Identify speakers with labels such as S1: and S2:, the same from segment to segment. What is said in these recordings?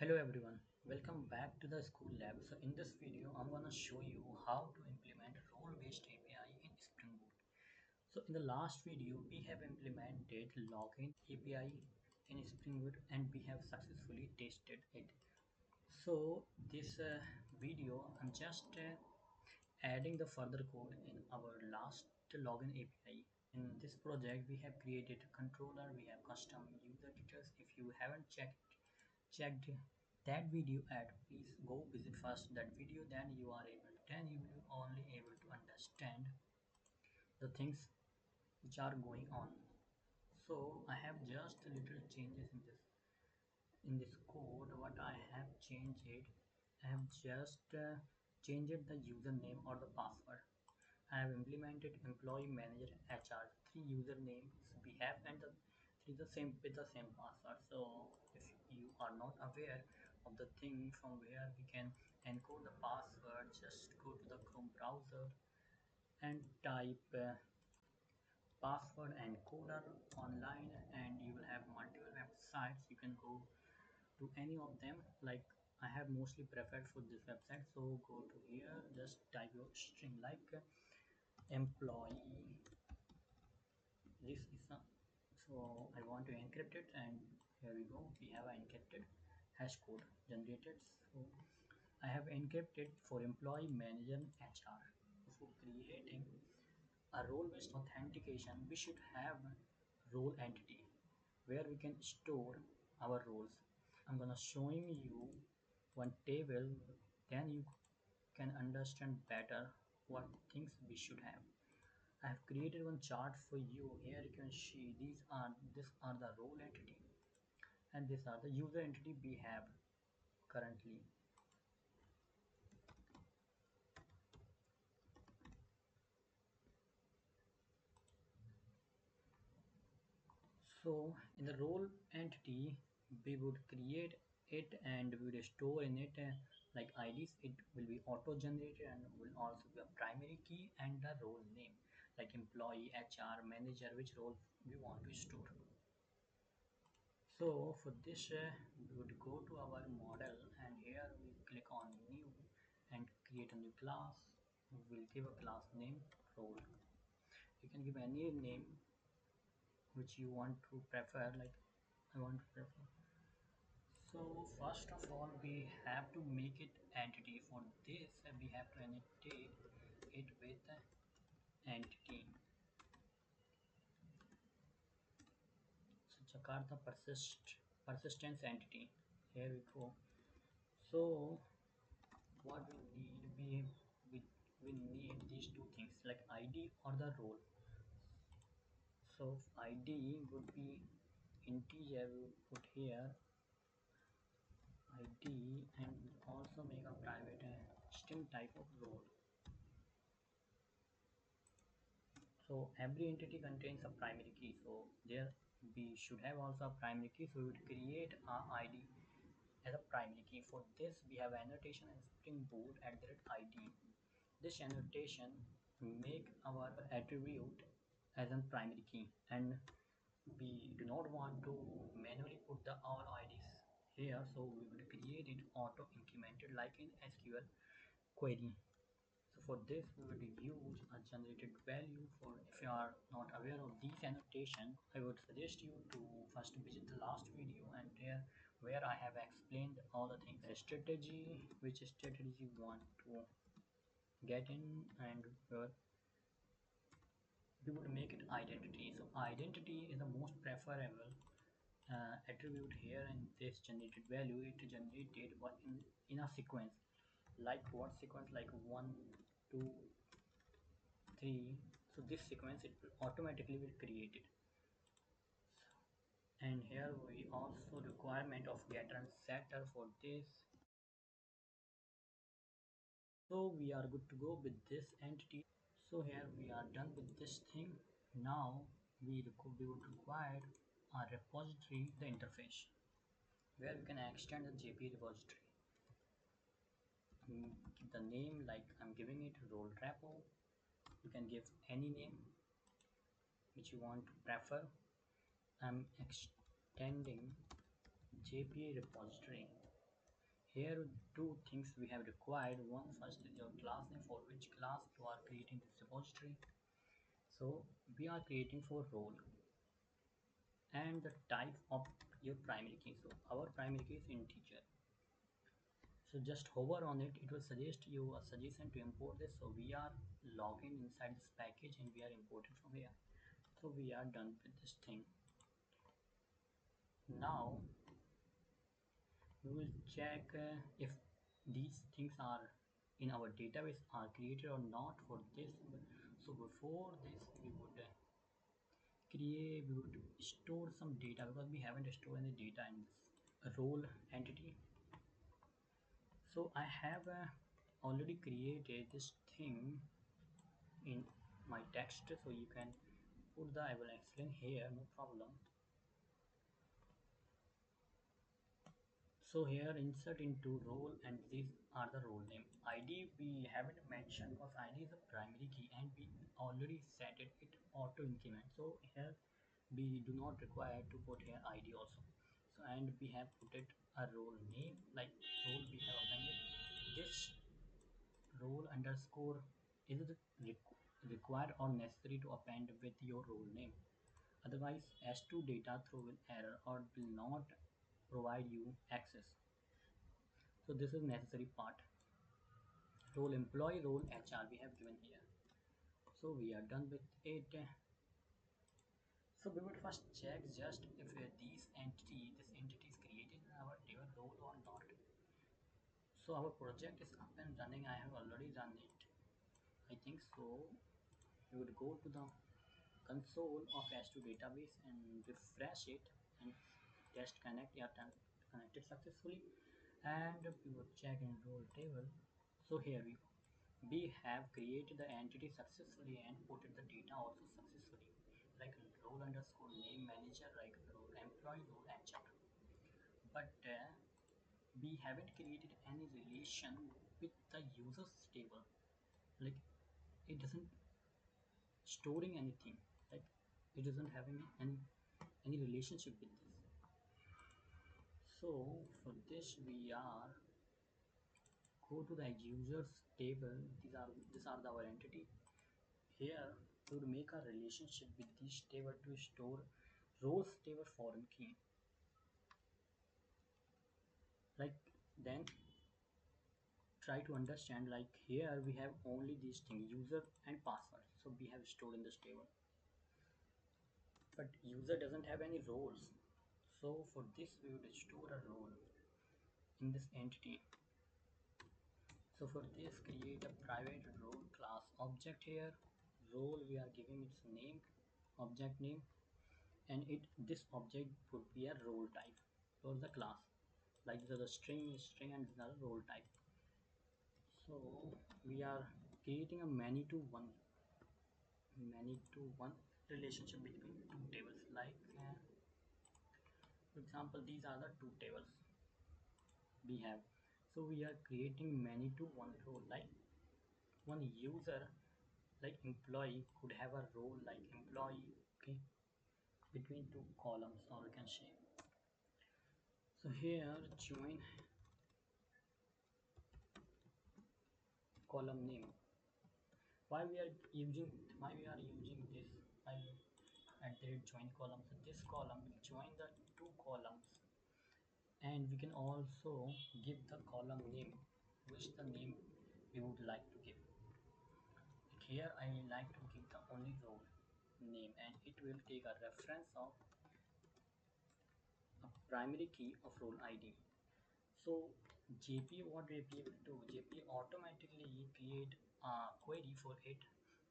S1: Hello everyone, welcome back to the school lab. So in this video, I'm gonna show you how to implement role-based API in Spring Boot. So in the last video, we have implemented login API in Spring Boot and we have successfully tested it. So this video, I'm just adding the further code in our last login API. In this project, we have created a controller, we have custom user details. If you haven't checked that video ad, please go visit first that video, then you will only able to understand the things which are going on. So I have just little changes in this code. What I have changed it, I have just changed the username or the password. I have implemented employee manager HR, three usernames we have, and the same with the same password. So if you are not aware of the thing from where we can encode the password, just go to the Chrome browser and type password encoder online, and you will have multiple websites. You can go to any of them. Like, I have mostly preferred for this website, so go to here, just type your string like employee. This is a, so I want to encrypt it, and here we go, we have an encrypted hash code generated. So I have encrypted for employee manager HR. For creating a role-based authentication, we should have role entity where we can store our roles. I'm gonna showing you one table, then you can understand better what things we should have. I have created one chart for you. Here you can see these are the role entity and these are the user entity we have currently. So in the role entity, we would create it and we would store in it like IDs. It will be auto generated and will also be a primary key and the role name like employee, HR, manager, which role we want to store. So for this, we would go to our model and here we click on new and create a new class. We will give a class name role. You can give any name which you want to prefer, like I want to prefer. So first of all, we have to make it entity. For this, we have to annotate it with entity. So Jakarta persistence entity. Here we go. So what we need these two things like ID or the role. So ID would be integer. We would put here ID and also make a private string type of role. So every entity contains a primary key. So there we should have also a primary key. So we would create a ID as a primary key. For this, we have annotation and Spring Boot at the ID. This annotation make our attribute as a primary key, and we do not want to manually put the all IDs here. So we will create it auto incremented like in SQL query. So for this, we will use a generated value. For if you are not aware of these annotation, I would suggest you to first visit the last video and there where I have explained all the things. A strategy, which strategy you want to get in, and where we would make it identity. So identity is the most preferable attribute here in this generated value. It generated what in a sequence. Like what sequence? Like 1, 2, 3. So this sequence it will automatically will create it. And here we also requirement of getter and setter for this. So we are good to go with this entity. So here we are done with this thing. Now we would require a repository, the interface, where we can extend the JP repository. Give the name like I'm giving it role repo. You can give any name which you want to prefer. I'm extending JPA repository. Here two things we have required. One first is your class name, for which class you are creating this repository. So we are creating for role and the type of your primary key. So our primary key is integer. So just hover on it, it will suggest you a suggestion to import this. So we are logging inside this package and we are importing from here. So we are done with this thing. Now we will check if these things are in our database are created or not for this. So before this we would store some data because we haven't stored any data in this role entity. So I have already created this thing in my text, so you can put the I will explain here, no problem. So here insert into role and these are the role name. ID we haven't mentioned because ID is a primary key and we already set it auto increment. So here we do not require to put here ID also. So and we have put it a role name like role we have appended this role underscore is it required or necessary to append with your role name. Otherwise, S2 data throw will error or will not provide you access. So this is necessary part. Role employee, role HR we have given here. So we are done with it. So we would first check just if this entity is created in our table role or not. So our project is up and running. I have already run it. I think so. We would go to the console of S2 database and refresh it and test connect. Yeah, connected successfully. And we would check in role table. So here we go. We have created the entity successfully and put in the data also successfully, like role underscore name manager, like role employee, role HR. But we haven't created any relation with the users table. Like it doesn't storing anything. Like it doesn't have any relationship with this. So for this we are go to the users table. These are our entity. Here we would make a relationship with this table to store rows table foreign key. Like then try to understand like here we have only these things user and password. So we have stored in this table. But user doesn't have any roles. So for this we would store a role in this entity. So for this create a private role class object here. Role we are giving its name, object name, and this object would be a role type for the class. Like these are the string and these are the role type. So we are creating a many to one relationship between two tables. Like for example, these are the two tables we have. So we are creating many to one role. Like one user like employee could have a role like employee, okay, between two columns, or we can say. So here join column name. Why we are using this why at the join column. So this column will join the two columns, and we can also give the column name which the name we would like to give. Like here I like to give the only role name, and it will take a reference of a primary key of role ID. So JP, what JP will do, JP automatically create a query for it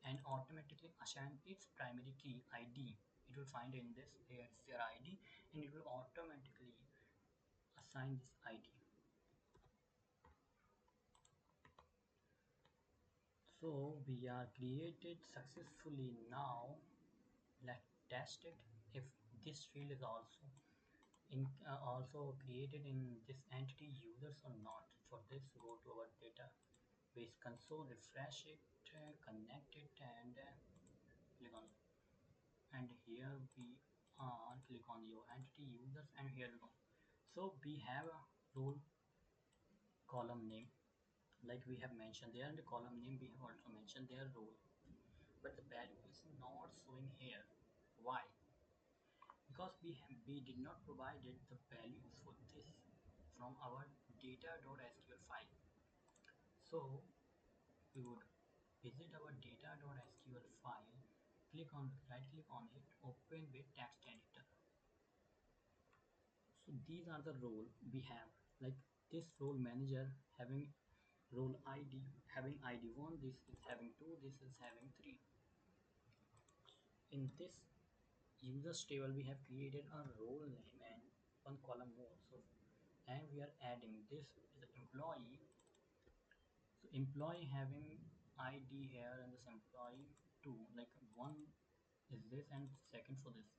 S1: and automatically assign its primary key ID. It will find in this, here is their ID, and it will automatically assign this ID. So we are created successfully. Now let's test it if this field is also created in this entity users or not. For this, go to our database console, refresh it, connect it, and click on. And here we are click on your entity users, and here we go. So we have a role column name. Like we have mentioned there in the column name, we have also mentioned their role, but the value is not showing here. Why? Because we did not provided the values for this from our data.sql file. So we would visit our data.sql file, right click on it, open with text editor. So these are the role we have, like this role manager having role id, having id1, this is having 2, this is having 3. In this users table we have created a role name and one column more. So and we are adding this is an employee. So employee having id here and this employee 2, like one is this and second for this,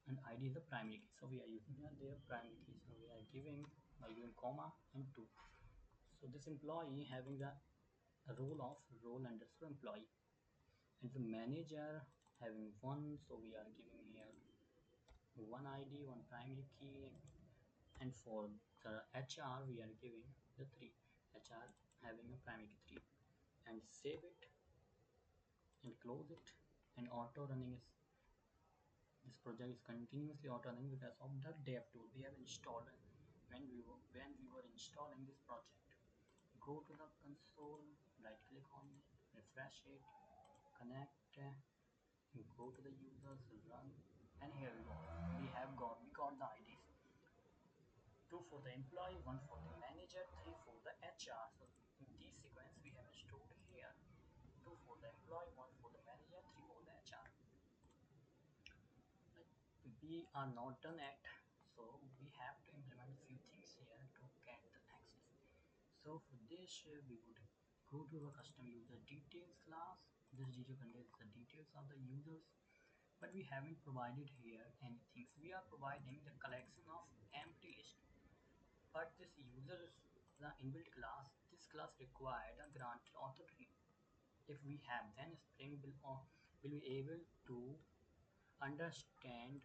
S1: and id is the primary key, so we are using here their primary key, so we are giving by giving comma and 2. So this employee having the role of role underscore employee, and the manager having 1, so we are giving here one id, one primary key, and for the hr we are giving the 3, hr having a primary key 3, and save it and close it. And auto running is, this project is continuously auto running because of the dev tool we have installed when we were installing this project. Go to the console, right click on it, refresh it, connect, go to the users, run, and here we go. We got the IDs. 2 for the employee, 1 for the manager, 3 for the HR. So in this sequence we have stored here 2 for the employee, 1 for the manager, 3 for the HR. Like we are not done yet, so we have to implement a few things here to get the access. So for this we would go to the custom user details class. This detail contains the details of the users, but we haven't provided here anything. So we are providing the collection of empty list, but this user is the inbuilt class. This class required a granted authority. If we have, then Spring will be able to understand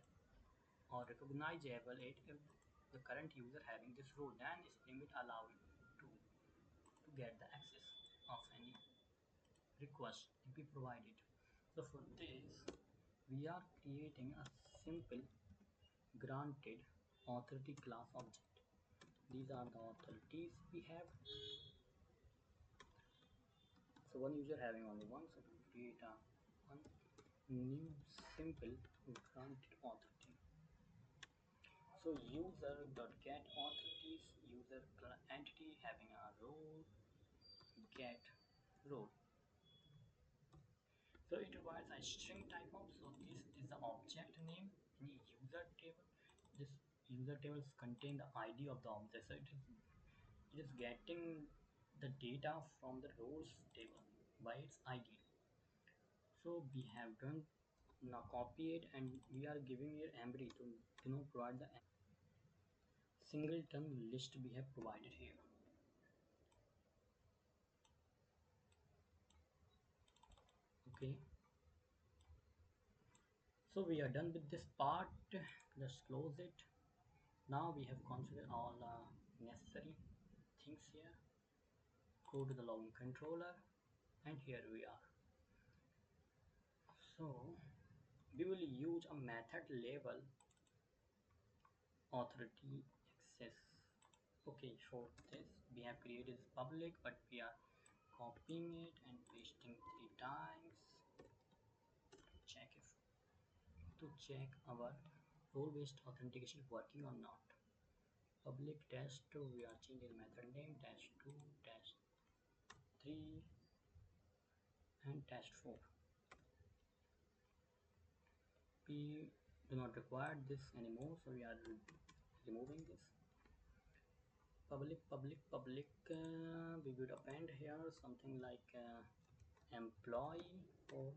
S1: or recognizable it if the current user having this role, then Spring will allow it to get the access of any request to be provided. So for this, we are creating a simple granted authority class object. These are the authorities we have. So one user having only one, so we create a one new simple granted authority. So user dot get authorities, user entity having a role, get role. So it requires a string type of, so this is the object name in user table. This user tables contain the ID of the object. So it is getting the data from the roles table by its ID. So we have done, now copy it and we are giving it embed to provide the singleton list we have provided here. Okay, so we are done with this part. Just close it. Now we have configured all the necessary things here. Go to the login controller and here we are. So we will use a method label authority access. Okay, for this we have created public, but we are copying it and pasting 3 times to check if our role-based authentication is working or not. Public test2, we are changing method name test2, test3, and test4. We do not require this anymore, so we are removing this. Public, we would append here something like employee, or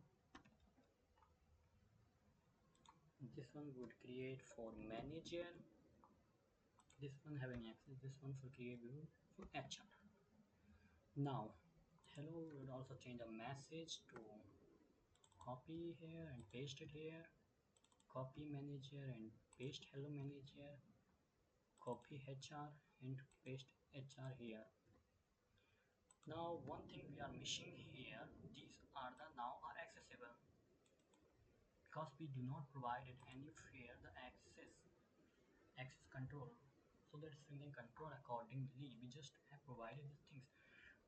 S1: this one would create for manager, this one having access, this one for create for HR. Now hello, we would also change a message to copy here and paste it here, copy manager and paste hello manager, copy HR and paste HR here. Now one thing we are missing here, these are the now are accessible because we do not provided any fair the access control, so that we can control accordingly. We just have provided these things.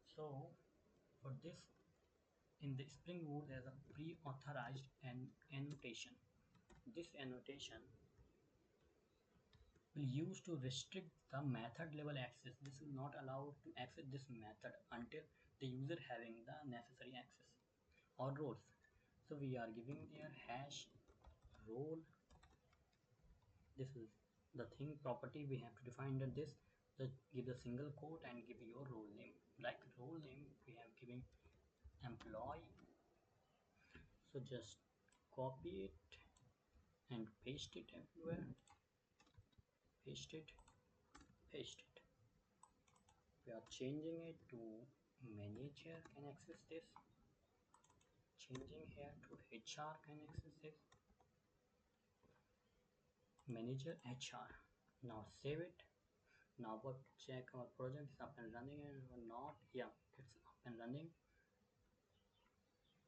S1: So for this, in the Spring Boot there's a pre-authorized annotation. This annotation will use to restrict the method level access. This will not allow to access this method until the user having the necessary access or roles. So we are giving their hash role. This is the thing property we have to define under this. Just give the single quote and give your role name. Like role name we have given employee. So just copy it and paste it everywhere. Paste it, paste it. We are changing it to manager can access this. Changing here to HR can access this. Manager HR. Now save it. Now what, check our project is up and running or not. Yeah, it's up and running.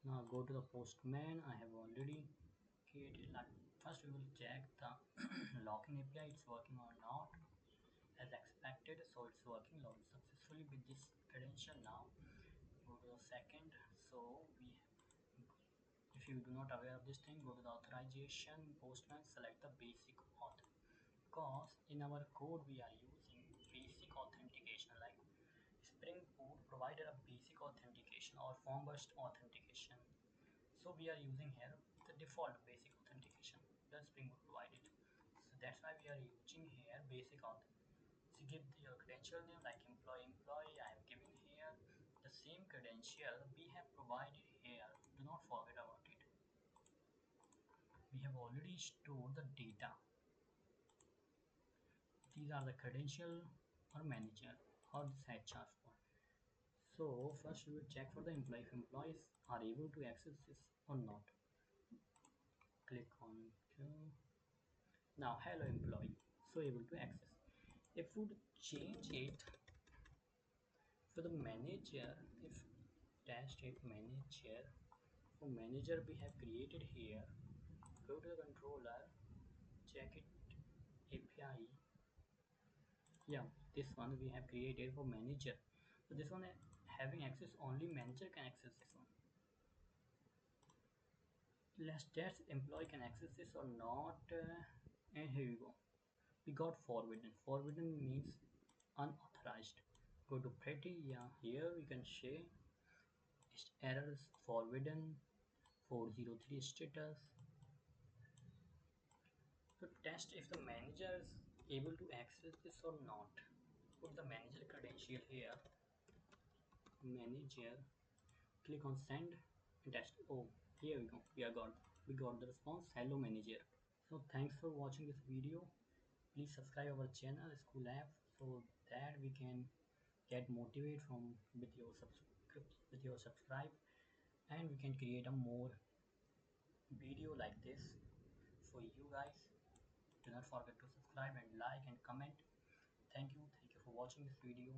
S1: Now go to the postman. I have already created, like, first we will check the locking API it's working or not as expected. So it's working successfully with this credential. Now go to the second. So we, if you do not aware of this thing, go to the authorization postman, select the basic auth, because in our code we are using basic authentication. Like Spring Boot provided a basic authentication or form based authentication, so we are using here the default basic authentication that Spring Boot provided. So that's why we are using here basic auth. So give your credential name like employee. I am giving here the same credential we have provided here. Do not forget about it. We have already stored the data. These are the credential or manager or this HR for. So first we will check for the employee. If employees are able to access this or not. Click on now hello employee. So able to access. If we would change it for the manager, if dash it manager, for manager we have created here, go to the controller, check it API. Yeah, this one we have created for manager. So this one having access, only manager can access this one. Let's test employee can access this or not. And here we go. We got forbidden. Forbidden means unauthorized. Go to pretty. Yeah, here we can say errors forbidden 403 status. So test if the manager is able to access this or not. Put the manager credential here. Manager. Click on send and test. Oh, here we go. We got the response. Hello manager. So thanks for watching this video. Please subscribe our channel School App, so that we can get motivated from with your subscribe, and we can create a more video like this for you guys. Do not forget to subscribe and like and comment. Thank you for watching this video.